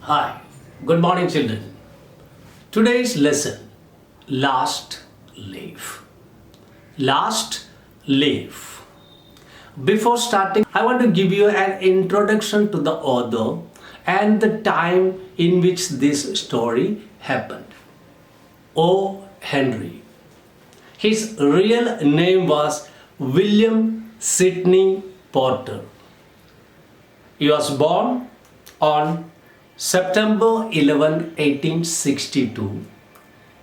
Hi, good morning, children. Today's lesson, Last Leaf. Last Leaf. Before starting, I want to give you an introduction to the author and the time in which this story happened. O. Henry. His real name was William Sidney Porter. He was born on September 11, 1862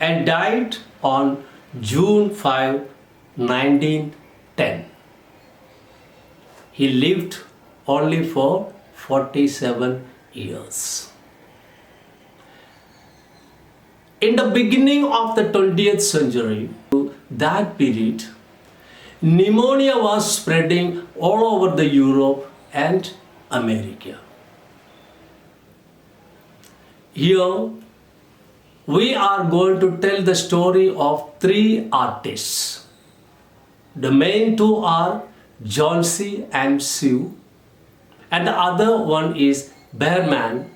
and died on June 5, 1910. He lived only for 47 years. In the beginning of the 20th century, that period, pneumonia was spreading all over the Europe and America. Here, we are going to tell the story of three artists. The main two are Johnsy and Sue, and the other one is Behrman.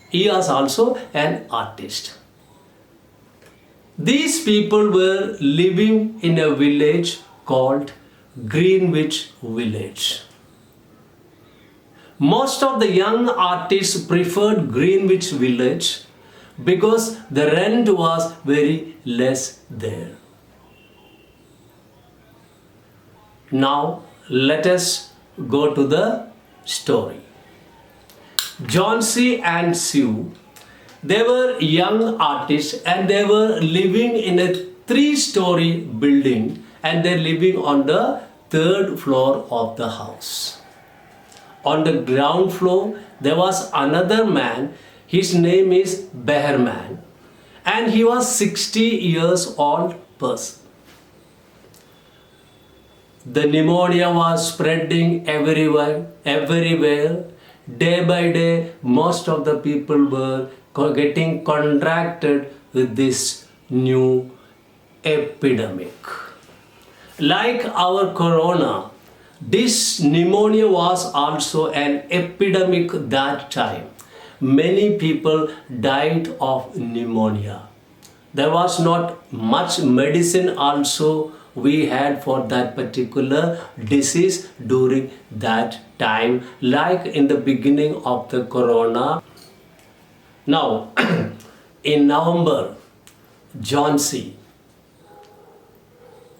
He is also an artist. These people were living in a village called Greenwich Village. Most of the young artists preferred Greenwich Village because the rent was very less there. Now let us go to the story. Johnsy and Sue, they were young artists and they were living in a 3-story building and they're living on the 3rd floor of the house. On the ground floor, there was another man. His name is Behrman, and he was 60 years old person. The pneumonia was spreading everywhere. Day by day, most of the people were getting contracted with this new epidemic. Like our corona, this pneumonia was also an epidemic that time. Many people died of pneumonia. There was not much medicine also we had for that particular disease during that time, like in the beginning of the corona. Now, in November, Johnsy,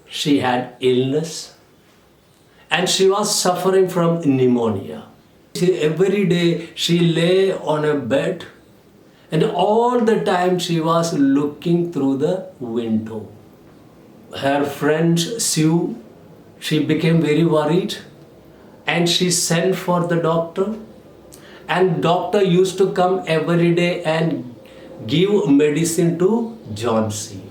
she had illness and she was suffering from pneumonia. Every day she lay on a bed and all the time she was looking through the window. Her friend Sue, she became very worried and she sent for the doctor, and doctor used to come every day and give medicine to Johnsy.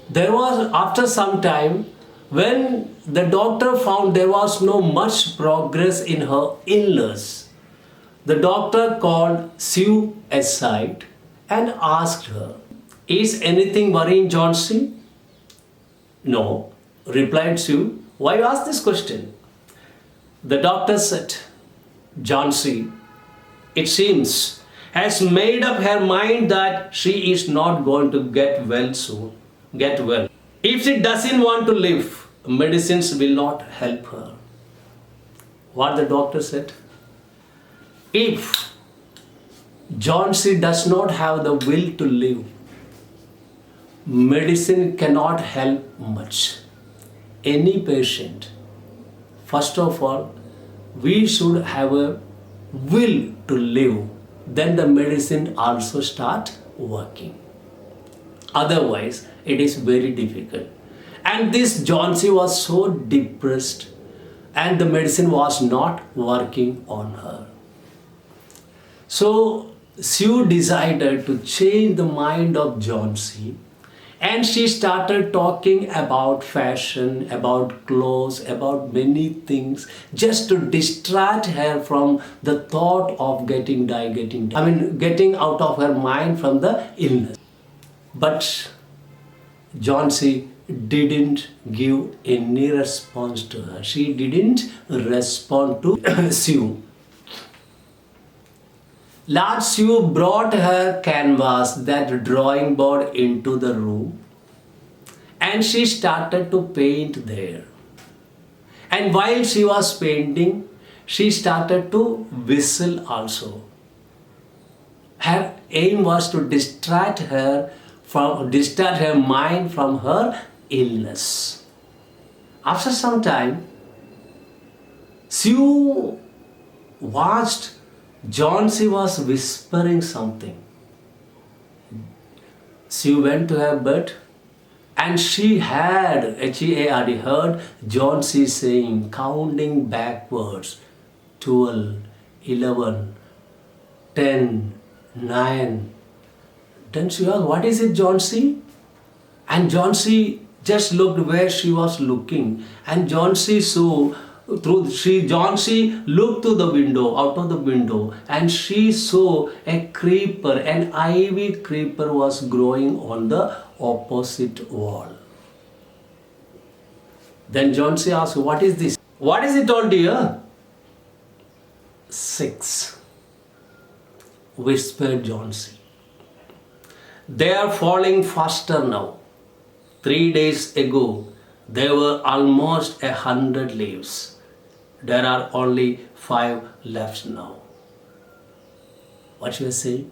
There was, after some time, when the doctor found there was no much progress in her illness, the doctor called Sue aside and asked her, "Is anything worrying Johnsy?" "No," replied Sue. "Why you ask this question?" The doctor said, "Johnsy, it seems, has made up her mind that she is not going to get well soon. If she doesn't want to live, medicines will not help her." What the doctor said? If Johnsy does not have the will to live, medicine cannot help much. Any patient, first of all, we should have a will to live. Then the medicine also start working. Otherwise, it is very difficult. And this Johnsy was so depressed and the medicine was not working on her. So Sue decided to change the mind of Johnsy, and she started talking about fashion, about clothes, about many things, just to distract her from the thought of getting out of her mind from the illness. But Johnsy didn't give any response to her. She didn't respond to Sue. Lord Sue brought her canvas, that drawing board, into the room, and she started to paint there. And while she was painting, she started to whistle also. Her aim was to distract her mind from her illness. After some time, Sue watched Johnsy was whispering something. She went to her bed and she had heard Johnsy saying, counting backwards, 12, 11, 10, 9. Then she asked, what is it, Johnsy? And Johnsy just looked where she was looking, and Johnsy looked to the window, out of the window, and she saw a creeper, an ivy creeper was growing on the opposite wall. Then Johnsy asked, what is this? What is it all, dear? 6, whispered Johnsy. They are falling faster now. 3 days ago, there were almost 100 leaves. There are only 5 left now. What you are saying?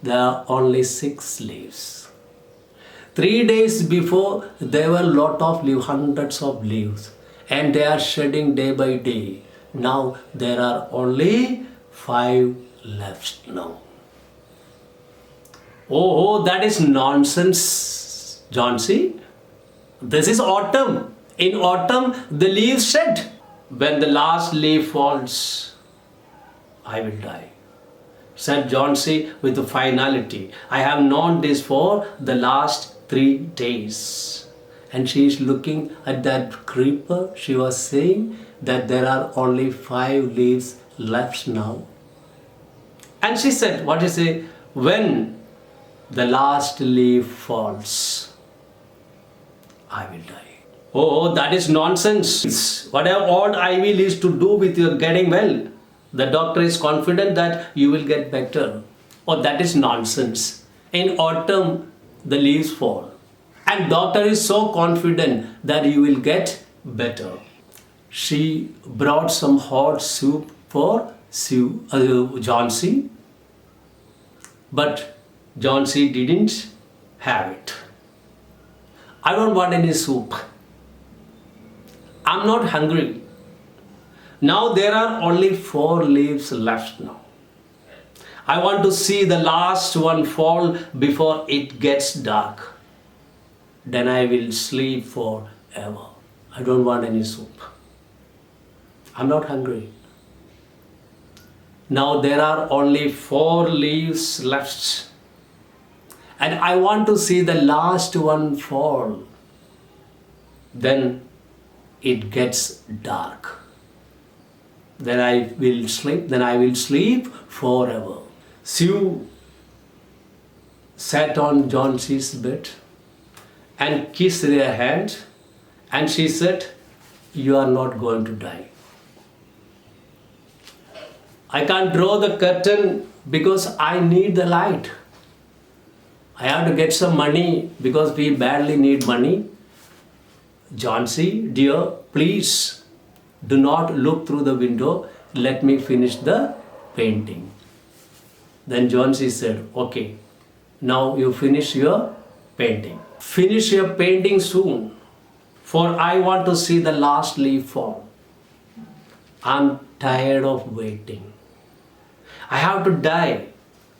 There are only 6 leaves. 3 days before, there were lot of leaves, hundreds of leaves, and they are shedding day by day. Now there are only 5 left now. Oh, that is nonsense, Johnsy. This is autumn. In autumn, the leaves shed. When the last leaf falls, I will die, said Johnsy with finality. I have known this for the last 3 days. And she is looking at that creeper. She was saying that there are only 5 leaves left now. And she said, what is it? When the last leaf falls, I will die. Oh, that is nonsense. What have old ivy leaves to do with your getting well? The doctor is confident that you will get better. Oh, that is nonsense. In autumn, the leaves fall. And doctor is so confident that you will get better. She brought some hot soup for Johnsy. But Johnsy didn't have it. I don't want any soup. I'm not hungry. Now there are only 4 leaves left now. I want to see the last one fall before it gets dark. Then I will sleep forever. I don't want any soup. I'm not hungry. Now there are only 4 leaves left. And I want to see the last one fall. Then it gets dark. Then I will sleep forever. Sue sat on Johnsy's bed and kissed her hand, and she said, you are not going to die. I can't draw the curtain because I need the light. I have to get some money because we badly need money. Johnsy, dear, please do not look through the window. Let me finish the painting. Then Johnsy said, okay, now you finish your painting. Finish your painting soon, for I want to see the last leaf fall. I'm tired of waiting. I have to die.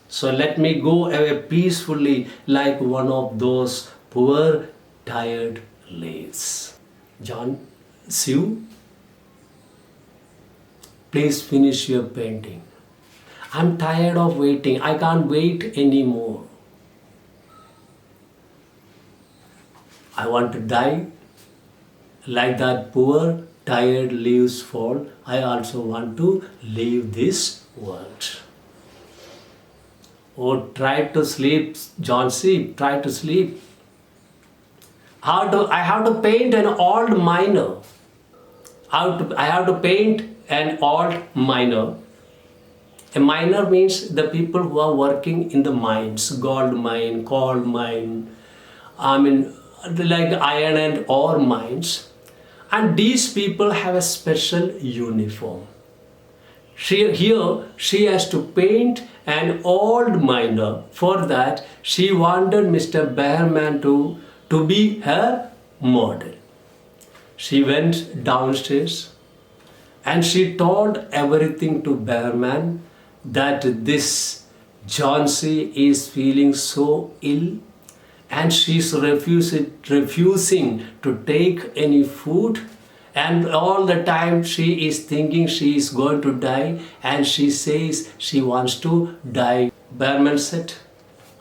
So let me go away peacefully like one of those poor, tired leaves. Sue, please finish your painting. I'm tired of waiting. I can't wait anymore. I want to die like that poor, tired leaves fall. I also want to leave this world. Oh, try to sleep, Johnsy. Try to sleep. I have to paint an old miner. I have to paint an old miner. A miner means the people who are working in the mines, gold mine, coal mine, I mean, like iron and ore mines. And these people have a special uniform. She has to paint an old miner. For that, she wanted Mr. Behrman to be her model. She went downstairs and she told everything to Behrman that this Jhansi is feeling so ill and she's refusing to take any food, and all the time she is thinking she is going to die, and she says she wants to die. Behrman said,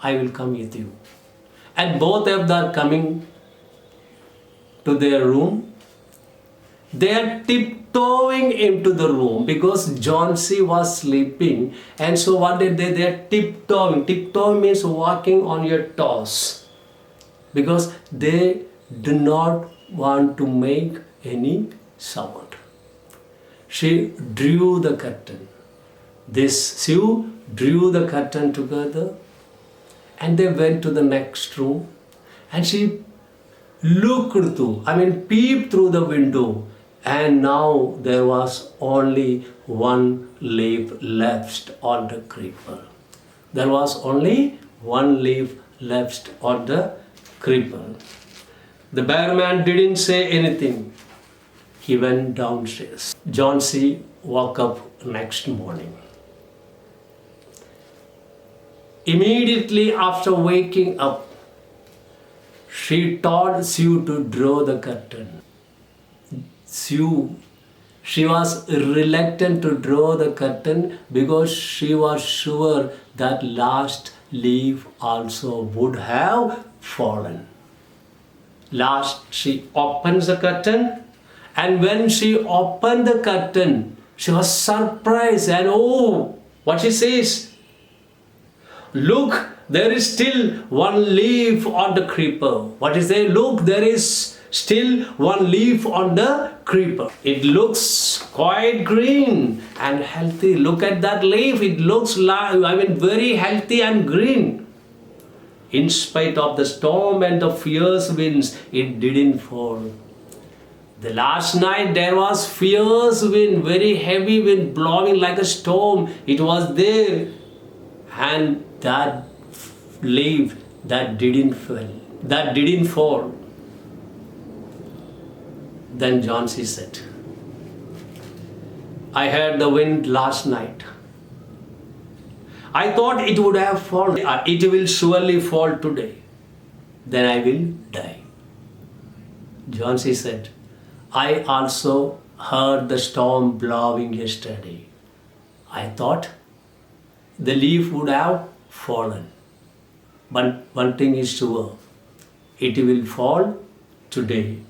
I will come with you. And both of them are coming to their room. They are tiptoeing into the room because Jhansi was sleeping, and so what did they? They are tiptoeing. Tiptoeing means walking on your toes, because they do not want to make any sound. She drew the curtain. This Sue drew the curtain together, and they went to the next room, and she peeped through the window, and now there was only one leaf left on the creeper. There was only one leaf left on the creeper. The Behrman didn't say anything. He went downstairs. Jhansi woke up next morning. Immediately after waking up, she told Sue to draw the curtain. She was reluctant to draw the curtain because she was sure that last leaf also would have fallen. Last, she opens the curtain, and when she opened the curtain, she was surprised, and what she says, look, there is still one leaf on the creeper. What is there? Look, there is still one leaf on the creeper. It looks quite green and healthy. Look at that leaf. It looks very healthy and green. In spite of the storm and the fierce winds, it didn't fall. The last night there was fierce wind, very heavy wind blowing like a storm. It was there, and that leaf that didn't fall. Then Jhansi said, I heard the wind last night. I thought it would have fallen. It will surely fall today. Then I will die. Jhansi said, I also heard the storm blowing yesterday. I thought the leaf would have fallen. But one thing is sure, it will fall today.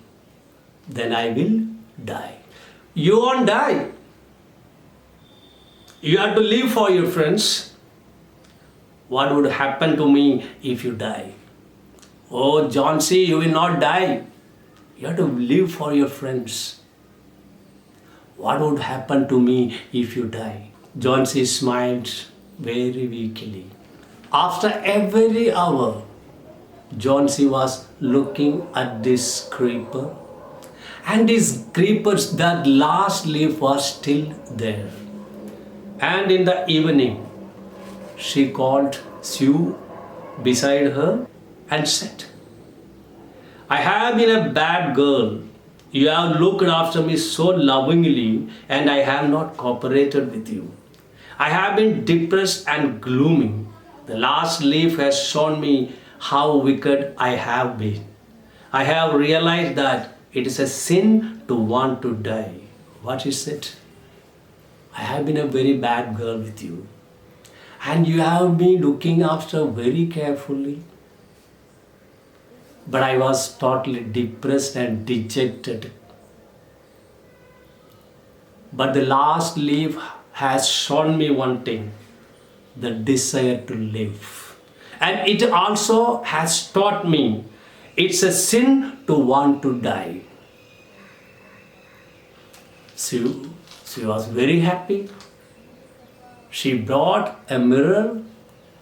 Then I will die. You won't die. You have to live for your friends. What would happen to me if you die? Oh, Jhansi, you will not die. You have to live for your friends. What would happen to me if you die? Jhansi smiled very weakly. After every hour, Jhansi was looking at this creeper, and this creeper's that last leaf was still there. And in the evening, she called Sue beside her and said, I have been a bad girl. You have looked after me so lovingly, and I have not cooperated with you. I have been depressed and gloomy. The last leaf has shown me how wicked I have been. I have realized that it is a sin to want to die. What is it? I have been a very bad girl with you, and you have been looking after very carefully. But I was totally depressed and dejected. But the last leaf has shown me one thing, the desire to live. And it also has taught me it's a sin to want to die. She was very happy. She brought a mirror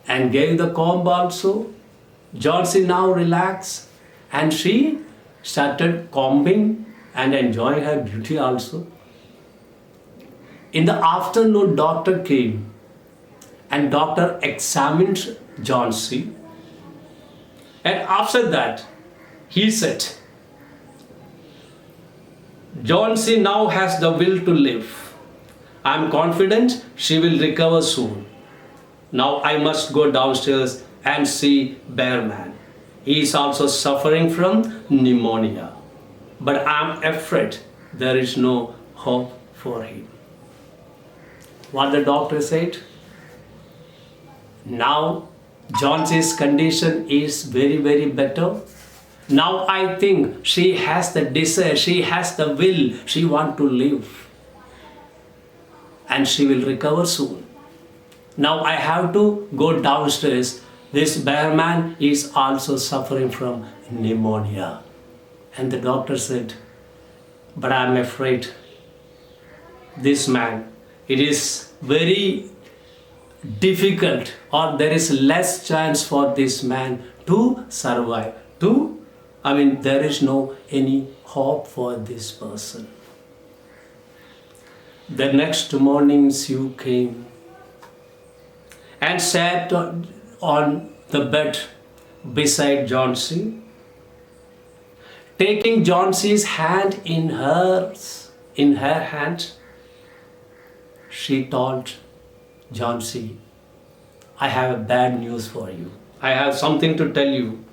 and gave the comb also. Johnsy now relaxed and she started combing and enjoying her beauty also. In the afternoon, doctor came and doctor examined Johnsy, and after that he said, Johnsy now has the will to live. I am confident she will recover soon. Now I must go downstairs and see Bearman. He is also suffering from pneumonia, but I am afraid there is no hope for him. What the doctor said? Now Johnson's condition is very, very better. Now I think she has the desire, she has the will, she wants to live. And she will recover soon. Now I have to go downstairs. This Bearman is also suffering from pneumonia. And the doctor said, but I am afraid this man, it is very difficult, or there is less chance for this man to survive. There is no any hope for this person. The next morning Sue came and sat on the bed beside Johnsy. Taking Johnsy's hand in her hand, she told Johnsy, I have bad news for you. I have something to tell you.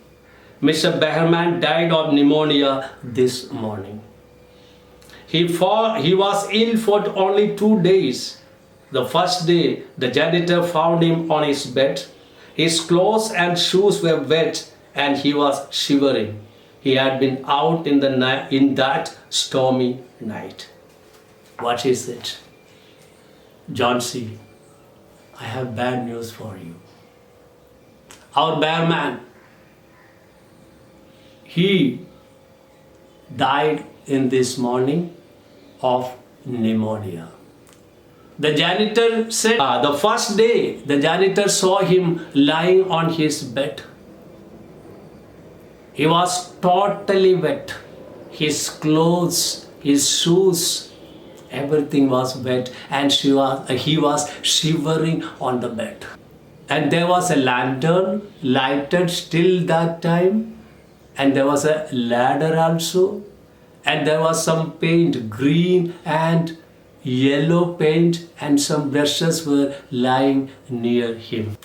Mr. Bearman died of pneumonia this morning. He was ill for only 2 days. The first day, the janitor found him on his bed. His clothes and shoes were wet and he was shivering. He had been out in that stormy night. What is it? Johnsy, I have bad news for you. Our Bearman, he died in this morning of pneumonia. The janitor said, the first day the janitor saw him lying on his bed. He was totally wet. His clothes, his shoes, everything was wet, and he was shivering on the bed. And there was a lantern lighted still that time, and there was a ladder also, and there was some paint, green and yellow paint, and some brushes were lying near him.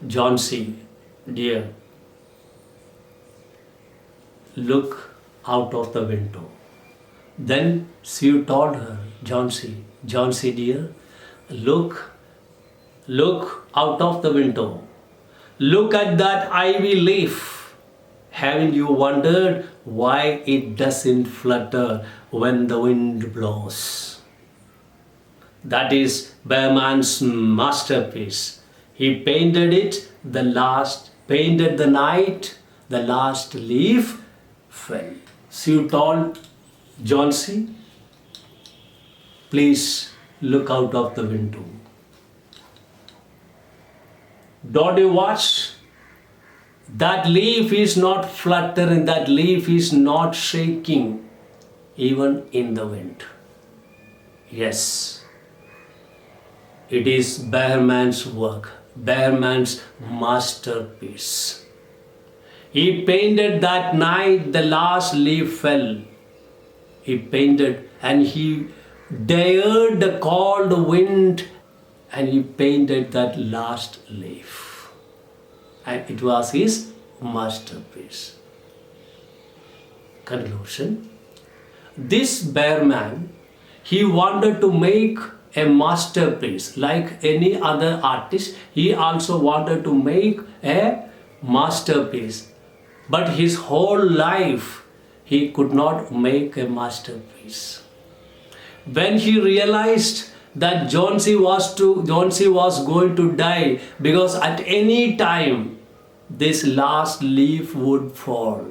Johnsy, dear, look out of the window. Then Sue told her, Johnsy dear, look out of the window. Look at that ivy leaf. Haven't you wondered why it doesn't flutter when the wind blows? That is Bearman's masterpiece. He painted it painted the night the last leaf fell. Sue told Johnsy, please look out of the window. Don't you watch? That leaf is not fluttering, that leaf is not shaking, even in the wind. Yes, it is Bearman's work, Bearman's masterpiece. He painted that night the last leaf fell. He painted and he dared the cold wind, and he painted that last leaf. And it was his masterpiece. Conclusion. This Bearman, he wanted to make a masterpiece like any other artist. He also wanted to make a masterpiece, but his whole life he could not make a masterpiece. When he realized that Johnsy was going to die, because at any time this last leaf would fall.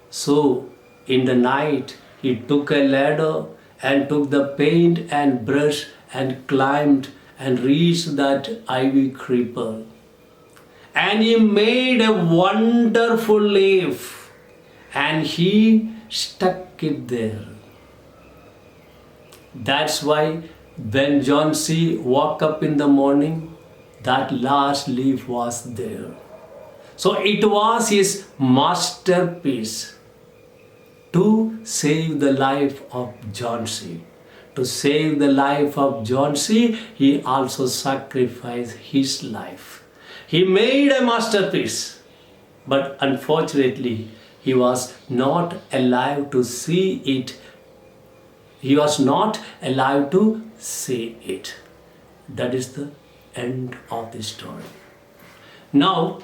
So in the night he took a ladder and took the paint and brush and climbed and reached that ivy creeper. And he made a wonderful leaf and he stuck it there. That's why when John C. woke up in the morning, that last leaf was there. So it was his masterpiece to save the life of John C. To save the life of John C., he also sacrificed his life. He made a masterpiece, but unfortunately, he was not alive to see it. He was not alive to see it. That is the end of the story. Now,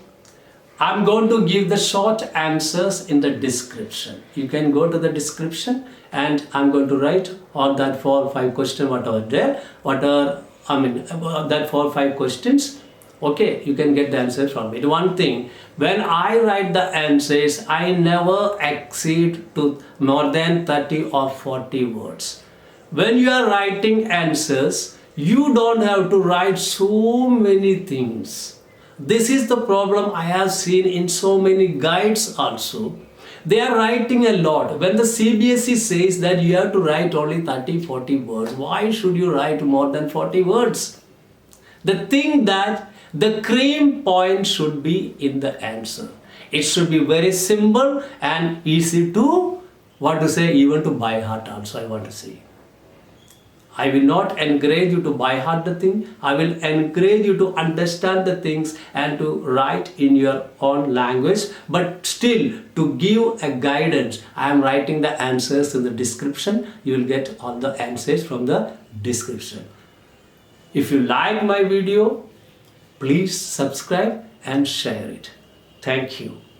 I'm going to give the short answers in the description. You can go to the description and I'm going to write all that 4 or 5 questions, whatever there, that 4 or 5 questions. Okay, you can get the answers from it. One thing, when I write the answers, I never exceed to more than 30 or 40 words. When you are writing answers, you don't have to write so many things. This is the problem I have seen in so many guides also. They are writing a lot. When the CBSE says that you have to write only 30-40 words, why should you write more than 40 words? The thing that the cream point should be in the answer. It should be very simple and easy to, even to by heart also, I want to say. I will not encourage you to by heart the thing. I will encourage you to understand the things and to write in your own language. But still, to give a guidance, I am writing the answers in the description. You will get all the answers from the description. If you like my video, please subscribe and share it. Thank you.